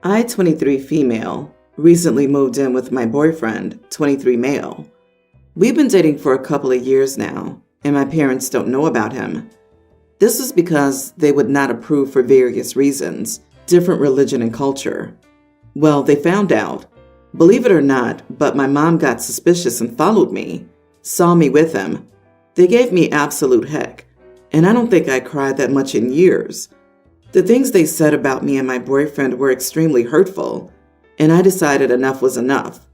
I, 23 female, recently moved in with my boyfriend, 23 male. We've been dating for a couple of years now, and my parents don't know about him. This is because they would not approve for various reasons, different religion and culture. Well, they found out. Believe it or not, but my mom got suspicious and followed me, saw me with him. They gave me absolute heck, and I don't think I cried that much in years. The things they said about me and my boyfriend were extremely hurtful, and I decided enough was enough.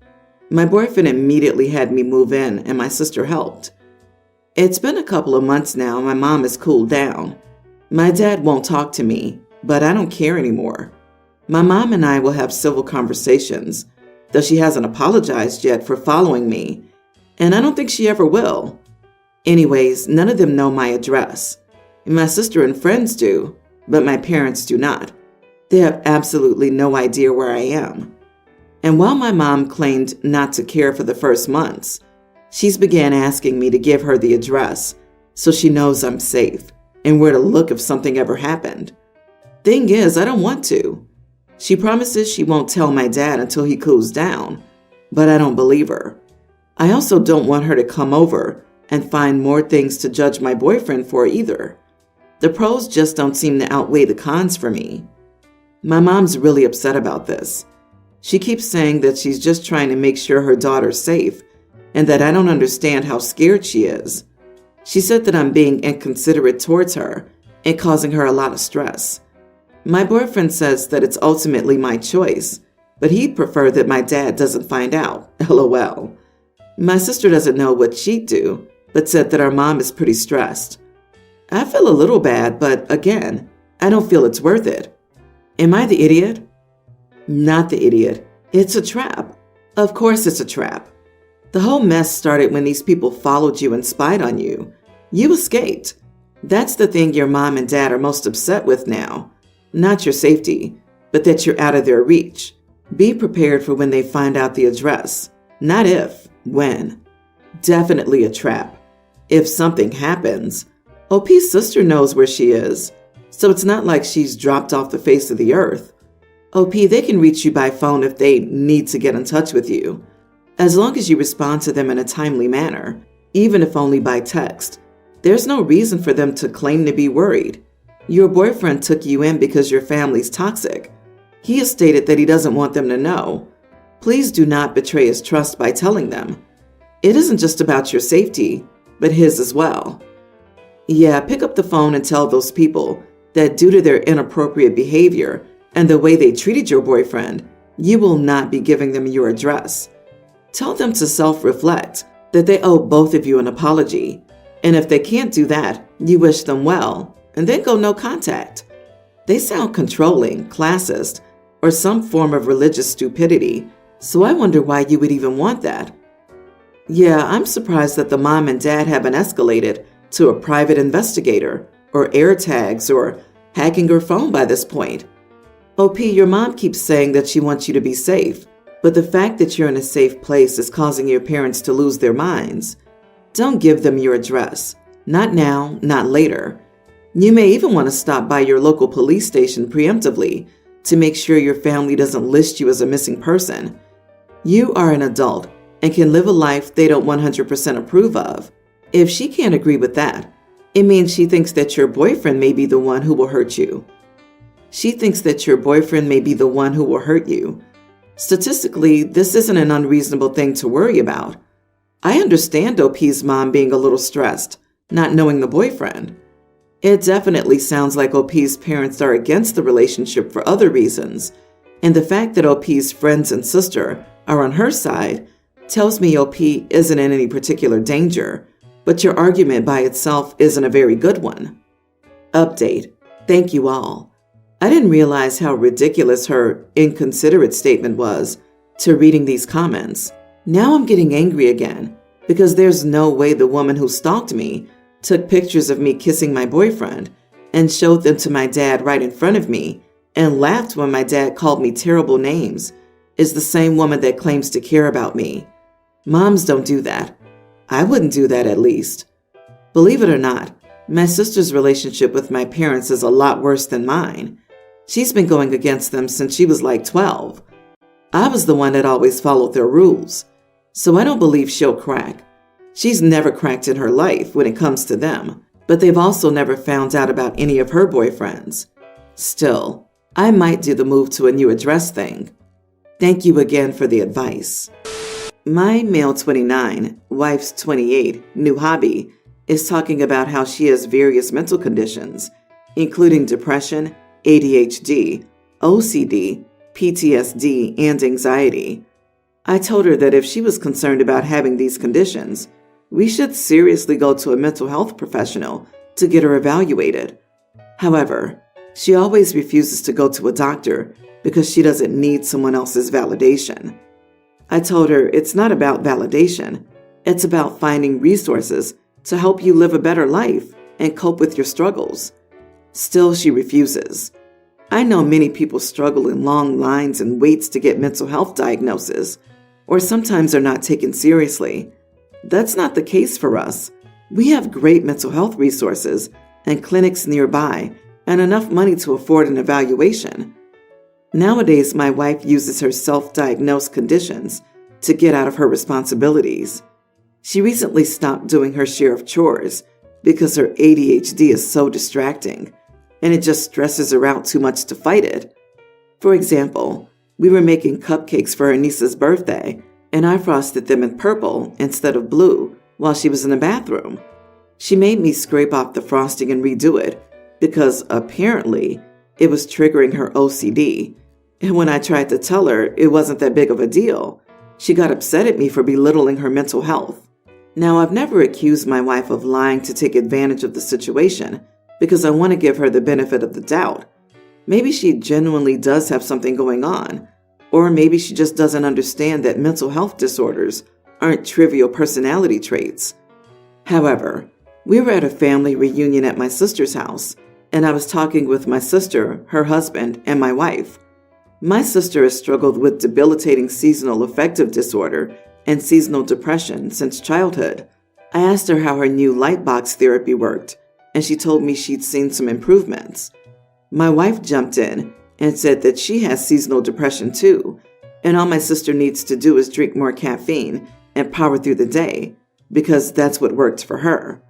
My boyfriend immediately had me move in, and my sister helped. It's been a couple of months now, and my mom has cooled down. My dad won't talk to me, but I don't care anymore. My mom and I will have civil conversations, though she hasn't apologized yet for following me, and I don't think she ever will. Anyways, none of them know my address. My sister and friends do, but my parents do not. They have absolutely no idea where I am. And while my mom claimed not to care for the first months, she's began asking me to give her the address so she knows I'm safe and where to look if something ever happened. Thing is, I don't want to. She promises she won't tell my dad until he cools down, but I don't believe her. I also don't want her to come over and find more things to judge my boyfriend for either. The pros just don't seem to outweigh the cons for me. My mom's really upset about this. She keeps saying that she's just trying to make sure her daughter's safe and that I don't understand how scared she is. She said that I'm being inconsiderate towards her and causing her a lot of stress. My boyfriend says that it's ultimately my choice, but he'd prefer that my dad doesn't find out. LOL. My sister doesn't know what she'd do, but said that our mom is pretty stressed. I feel a little bad, but again, I don't feel it's worth it. Am I the idiot? Not the idiot. It's a trap. Of course it's a trap. The whole mess started when these people followed you and spied on you. You escaped. That's the thing your mom and dad are most upset with now. Not your safety, but that you're out of their reach. Be prepared for when they find out the address. Not if, when. Definitely a trap. If something happens, OP's sister knows where she is, so it's not like she's dropped off the face of the earth. OP, they can reach you by phone if they need to get in touch with you, as long as you respond to them in a timely manner, even if only by text. There's no reason for them to claim to be worried. Your boyfriend took you in because your family's toxic. He has stated that he doesn't want them to know. Please do not betray his trust by telling them. It isn't just about your safety, but his as well. Yeah, pick up the phone and tell those people that due to their inappropriate behavior and the way they treated your boyfriend, you will not be giving them your address. Tell them to self-reflect, that they owe both of you an apology. And if they can't do that, you wish them well, and then go no contact. They sound controlling, classist, or some form of religious stupidity, so I wonder why you would even want that. Yeah, I'm surprised that the mom and dad haven't escalated to a private investigator, or air tags, or hacking her phone by this point. OP, your mom keeps saying that she wants you to be safe, but the fact that you're in a safe place is causing your parents to lose their minds. Don't give them your address. Not now, not later. You may even want to stop by your local police station preemptively to make sure your family doesn't list you as a missing person. You are an adult and can live a life they don't 100% approve of. If she can't agree with that, it means she thinks that your boyfriend may be the one who will hurt you. She thinks that your boyfriend may be the one who will hurt you. Statistically, this isn't an unreasonable thing to worry about. I understand OP's mom being a little stressed, not knowing the boyfriend. It definitely sounds like OP's parents are against the relationship for other reasons, and the fact that OP's friends and sister are on her side tells me OP isn't in any particular danger, but your argument by itself isn't a very good one. Update. Thank you all. I didn't realize how ridiculous her inconsiderate statement was to reading these comments. Now I'm getting angry again because there's no way the woman who stalked me took pictures of me kissing my boyfriend and showed them to my dad right in front of me and laughed when my dad called me terrible names is the same woman that claims to care about me. Moms don't do that. I wouldn't do that at least. Believe it or not, my sister's relationship with my parents is a lot worse than mine. She's been going against them since she was like 12. I was the one that always followed their rules, so I don't believe she'll crack. She's never cracked in her life when it comes to them, but they've also never found out about any of her boyfriends. Still, I might do the move to a new address thing. Thank you again for the advice. My male 29, wife's 28, new hobby is talking about how she has various mental conditions, including depression, ADHD, OCD, PTSD, and anxiety. I told her that if she was concerned about having these conditions, we should seriously go to a mental health professional to get her evaluated. However, she always refuses to go to a doctor because she doesn't need someone else's validation. I told her it's not about validation. It's about finding resources to help you live a better life and cope with your struggles. Still, she refuses. I know many people struggle in long lines and waits to get mental health diagnoses, or sometimes are not taken seriously. That's not the case for us. We have great mental health resources and clinics nearby and enough money to afford an evaluation. Nowadays, my wife uses her self-diagnosed conditions to get out of her responsibilities. She recently stopped doing her share of chores because her ADHD is so distracting, and it just stresses her out too much to fight it. For example, we were making cupcakes for her niece's birthday, and I frosted them in purple instead of blue while she was in the bathroom. She made me scrape off the frosting and redo it because apparently it was triggering her OCD. And when I tried to tell her it wasn't that big of a deal, she got upset at me for belittling her mental health. Now, I've never accused my wife of lying to take advantage of the situation because I want to give her the benefit of the doubt. Maybe she genuinely does have something going on, or maybe she just doesn't understand that mental health disorders aren't trivial personality traits. However, we were at a family reunion at my sister's house, and I was talking with my sister, her husband, and my wife. My sister has struggled with debilitating seasonal affective disorder and seasonal depression since childhood. I asked her how her new lightbox therapy worked, and she told me she'd seen some improvements. My wife jumped in and said that she has seasonal depression too, and all my sister needs to do is drink more caffeine and power through the day, because that's what worked for her.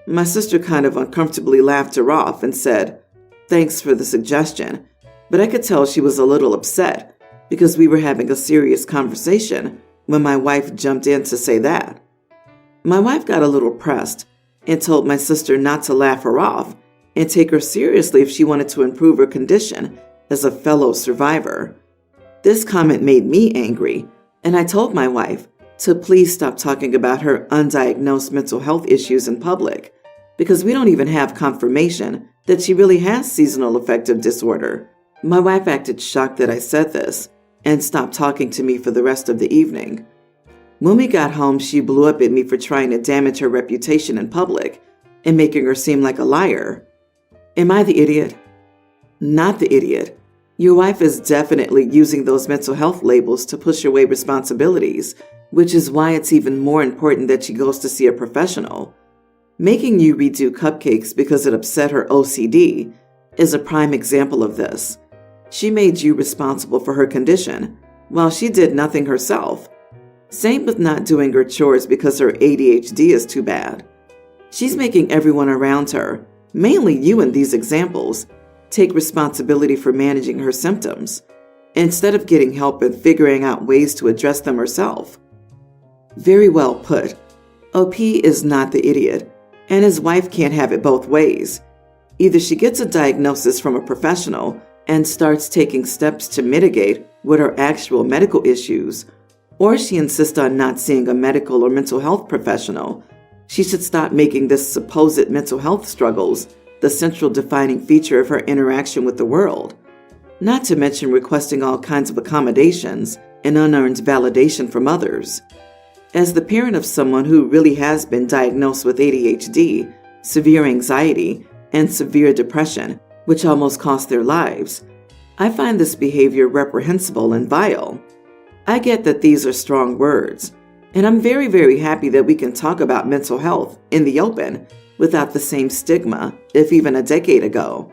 My sister kind of uncomfortably laughed her off and said, "Thanks for the suggestion," but I could tell she was a little upset because we were having a serious conversation when my wife jumped in to say that. My wife got a little pressed and told my sister not to laugh her off and take her seriously if she wanted to improve her condition as a fellow survivor. This comment made me angry, and I told my wife to please stop talking about her undiagnosed mental health issues in public, because we don't even have confirmation that she really has seasonal affective disorder. My wife acted shocked that I said this and stopped talking to me for the rest of the evening. When we got home, she blew up at me for trying to damage her reputation in public and making her seem like a liar. Am I the idiot? Not the idiot. Your wife is definitely using those mental health labels to push away responsibilities, which is why it's even more important that she goes to see a professional. Making you redo cupcakes because it upset her OCD is a prime example of this. She made you responsible for her condition, while she did nothing herself. Same with not doing her chores because her ADHD is too bad. She's making everyone around her, mainly you in these examples, take responsibility for managing her symptoms, instead of getting help and figuring out ways to address them herself. Very well put. OP is not the idiot, and his wife can't have it both ways. Either she gets a diagnosis from a professional and starts taking steps to mitigate what are actual medical issues, or she insists on not seeing a medical or mental health professional. She should stop making this supposed mental health struggles the central defining feature of her interaction with the world, not to mention requesting all kinds of accommodations and unearned validation from others. As the parent of someone who really has been diagnosed with ADHD, severe anxiety, and severe depression, which almost cost their lives, I find this behavior reprehensible and vile. I get that these are strong words, and I'm very, very happy that we can talk about mental health in the open without the same stigma, if even a decade ago.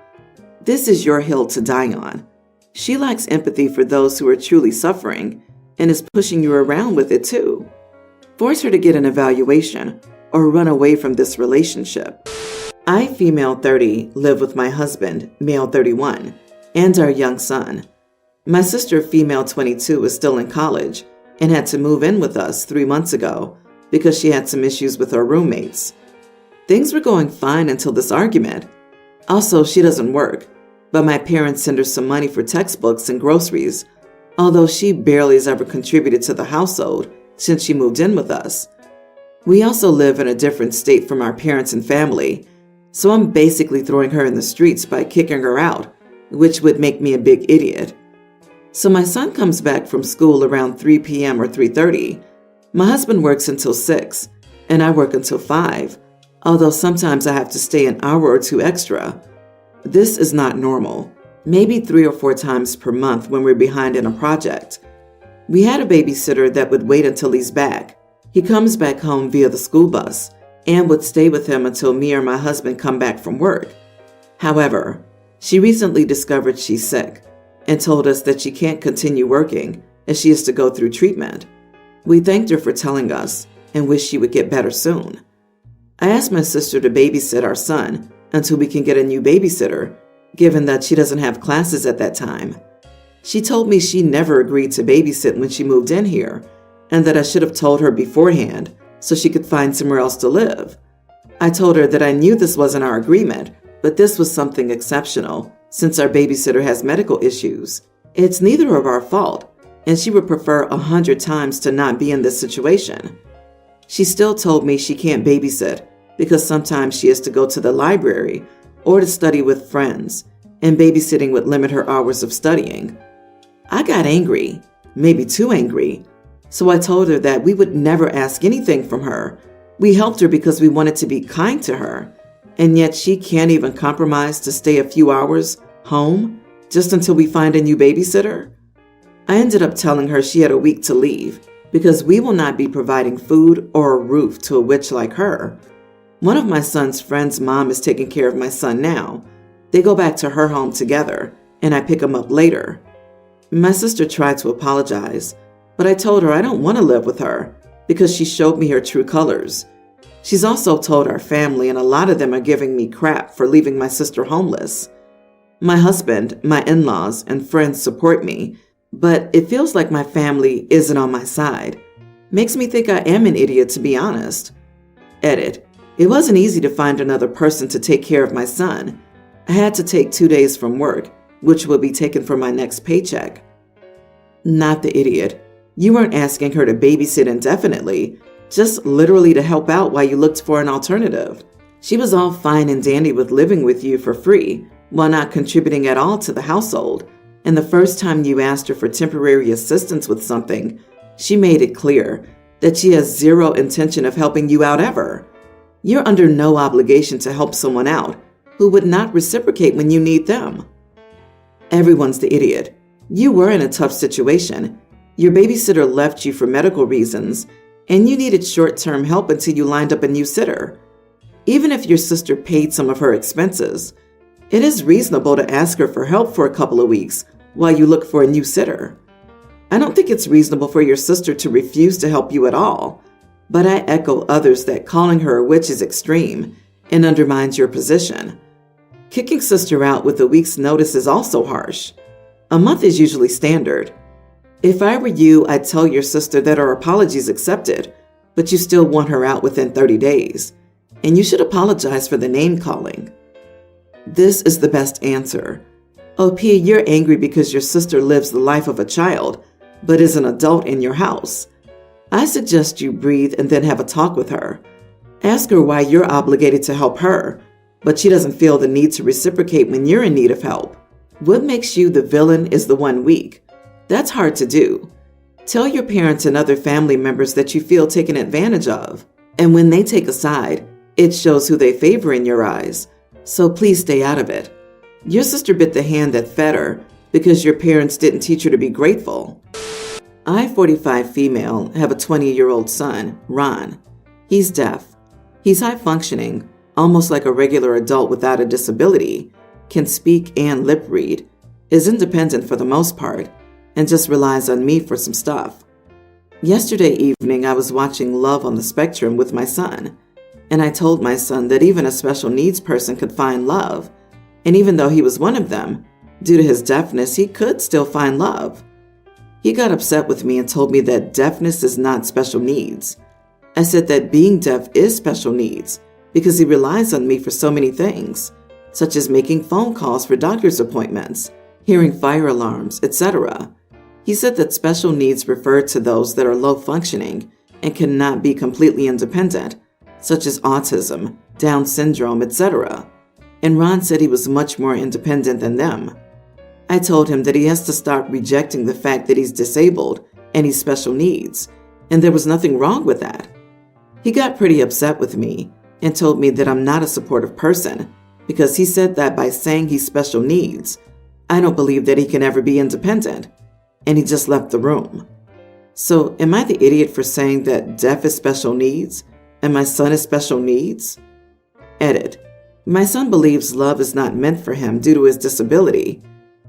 This is your hill to die on. She lacks empathy for those who are truly suffering and is pushing you around with it too. Force her to get an evaluation or run away from this relationship. I, female 30, live with my husband, male 31, and our young son. My sister, female 22, is still in college and had to move in with us 3 months ago because she had some issues with her roommates. Things were going fine until this argument. Also, she doesn't work, but my parents send her some money for textbooks and groceries, although she barely has ever contributed to the household since she moved in with us. We also live in a different state from our parents and family, so I'm basically throwing her in the streets by kicking her out, which would make me a big idiot. So my son comes back from school around 3 p.m. or 3:30. My husband works until 6, and I work until 5, although sometimes I have to stay an hour or 2 extra. This is not normal, maybe 3 or 4 times per month when we're behind in a project. We had a babysitter that would wait until he's back. He comes back home via the school bus and would stay with him until me or my husband come back from work. However, she recently discovered she's sick and told us that she can't continue working as she has to go through treatment. We thanked her for telling us and wish she would get better soon. I asked my sister to babysit our son until we can get a new babysitter, given that she doesn't have classes at that time. She told me she never agreed to babysit when she moved in here, and that I should have told her beforehand so she could find somewhere else to live. I told her that I knew this wasn't our agreement, but this was something exceptional since our babysitter has medical issues. It's neither of our fault, and she would prefer 100 times to not be in this situation. She still told me she can't babysit because sometimes she has to go to the library or to study with friends, and babysitting would limit her hours of studying. I got angry, maybe too angry, so I told her that we would never ask anything from her. We helped her because we wanted to be kind to her, and yet she can't even compromise to stay a few hours home just until we find a new babysitter. I ended up telling her she had a week to leave because we will not be providing food or a roof to a witch like her. One of my son's friend's mom is taking care of my son now. They go back to her home together, and I pick him up later. My sister tried to apologize, but I told her I don't want to live with her because she showed me her true colors. She's also told our family, and a lot of them are giving me crap for leaving my sister homeless. My husband, my in-laws, and friends support me, but it feels like my family isn't on my side. Makes me think I am an idiot, to be honest. Edit. It wasn't easy to find another person to take care of my son. I had to take 2 days from work, which will be taken from my next paycheck. Not the idiot. You weren't asking her to babysit indefinitely, just literally to help out while you looked for an alternative. She was all fine and dandy with living with you for free while not contributing at all to the household. And the first time you asked her for temporary assistance with something, she made it clear that she has zero intention of helping you out ever. You're under no obligation to help someone out who would not reciprocate when you need them. Everyone's the idiot. You were in a tough situation. Your babysitter left you for medical reasons, and you needed short-term help until you lined up a new sitter. Even if your sister paid some of her expenses, it is reasonable to ask her for help for a couple of weeks while you look for a new sitter. I don't think it's reasonable for your sister to refuse to help you at all, but I echo others that calling her a witch is extreme and undermines your position. Kicking sister out with a week's notice is also harsh. A month is usually standard. If I were you, I'd tell your sister that her apology's accepted, but you still want her out within 30 days, and you should apologize for the name calling. This is the best answer. OP, you're angry because your sister lives the life of a child, but is an adult in your house. I suggest you breathe and then have a talk with her. Ask her why you're obligated to help her, but she doesn't feel the need to reciprocate when you're in need of help. What makes you the villain is the one weak. That's hard to do. Tell your parents and other family members that you feel taken advantage of, and when they take a side, it shows who they favor in your eyes. So please stay out of it. Your sister bit the hand that fed her because your parents didn't teach her to be grateful. I, 45 female, have a 20-year-old son, Ron. He's deaf. He's high-functioning, almost like a regular adult without a disability. can speak and lip read, is independent for the most part, and just relies on me for some stuff. Yesterday evening, I was watching Love on the Spectrum with my son, and I told my son that even a special needs person could find love, and even though he was one of them, due to his deafness, he could still find love. He got upset with me and told me that deafness is not special needs. I said that being deaf is special needs because he relies on me for so many things, such as making phone calls for doctor's appointments, hearing fire alarms, etc. He said that special needs refer to those that are low functioning and cannot be completely independent, such as autism, Down syndrome, etc. And Ron said he was much more independent than them. I told him that he has to stop rejecting the fact that he's disabled and he's special needs, and there was nothing wrong with that. He got pretty upset with me and told me that I'm not a supportive person because he said that by saying he's special needs, I don't believe that he can ever be independent, and he just left the room. So am I the idiot for saying that deaf is special needs and my son is special needs? Edit. My son believes love is not meant for him due to his disability.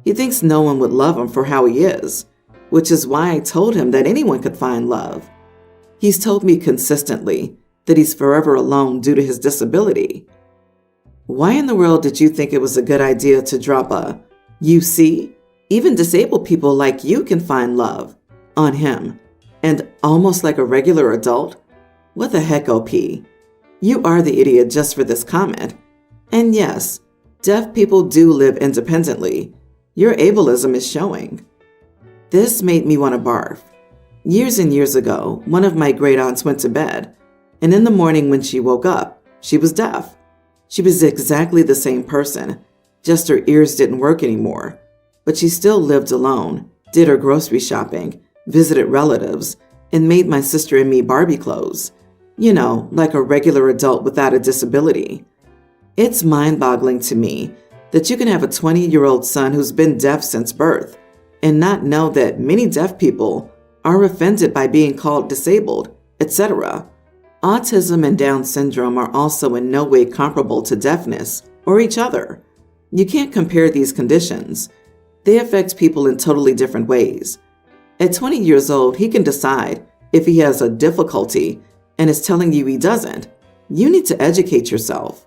He thinks no one would love him for how he is, which is why I told him that anyone could find love. He's told me consistently that he's forever alone due to his disability. Why in the world did you think it was a good idea to drop a "you see, even disabled people like you can find love" on him, and almost like a regular adult? What the heck, OP? You are the idiot just for this comment. And yes, deaf people do live independently. Your ableism is showing. This made me want to barf. Years and years ago, one of my great aunts went to bed, and in the morning when she woke up, she was deaf. She was exactly the same person, just her ears didn't work anymore. But she still lived alone, did her grocery shopping, visited relatives, and made my sister and me Barbie clothes. You know, like a regular adult without a disability. It's mind-boggling to me that you can have a 20-year-old son who's been deaf since birth and not know that many deaf people are offended by being called disabled, etc. Autism and Down syndrome are also in no way comparable to deafness or each other. You can't compare these conditions. They affect people in totally different ways. At 20 years old, he can decide if he has a difficulty and is telling you he doesn't. You need to educate yourself.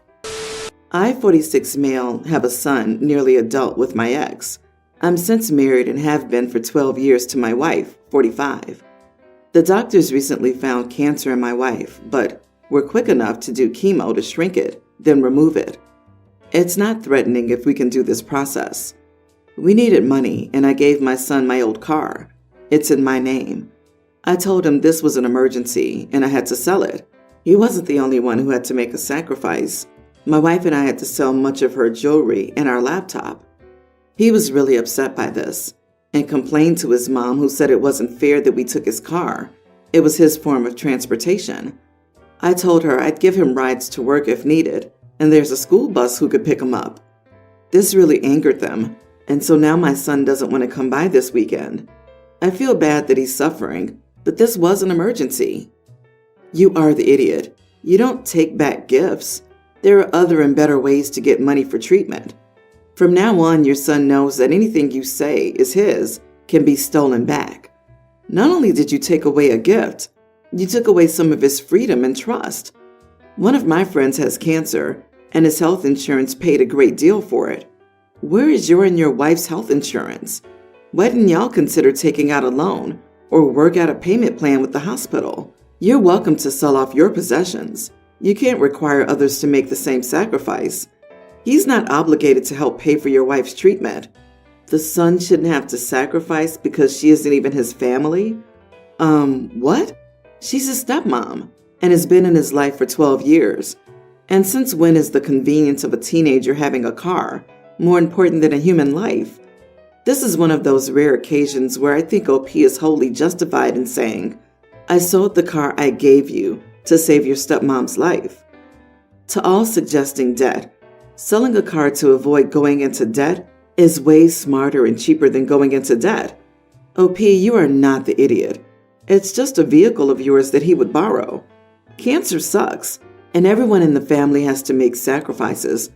I, 46 male, have a son, nearly adult, with my ex. I'm since married and have been for 12 years to my wife, 45. The doctors recently found cancer in my wife, but were quick enough to do chemo to shrink it, then remove it. It's not threatening if we can do this process. We needed money, and I gave my son my old car. It's in my name. I told him this was an emergency, and I had to sell it. He wasn't the only one who had to make a sacrifice. My wife and I had to sell much of her jewelry and our laptop. He was really upset by this and complained to his mom, who said it wasn't fair that we took his car. It was his form of transportation. I told her I'd give him rides to work if needed, and there's a school bus who could pick him up. This really angered them, and so now my son doesn't want to come by this weekend. I feel bad that he's suffering, but this was an emergency. You are the idiot. You don't take back gifts. There are other and better ways to get money for treatment. From now on, your son knows that anything you say is his can be stolen back. Not only did you take away a gift, you took away some of his freedom and trust. One of my friends has cancer, and his health insurance paid a great deal for it. Where is your and your wife's health insurance? Why didn't y'all consider taking out a loan or work out a payment plan with the hospital? You're welcome to sell off your possessions. You can't require others to make the same sacrifice. He's not obligated to help pay for your wife's treatment. The son shouldn't have to sacrifice because she isn't even his family? What? She's his stepmom and has been in his life for 12 years. And since when is the convenience of a teenager having a car more important than a human life? This is one of those rare occasions where I think OP is wholly justified in saying, I sold the car I gave you to save your stepmom's life. To all suggesting debt, selling a car to avoid going into debt is way smarter and cheaper than going into debt. OP, you are not the idiot. It's just a vehicle of yours that he would borrow. Cancer sucks, and everyone in the family has to make sacrifices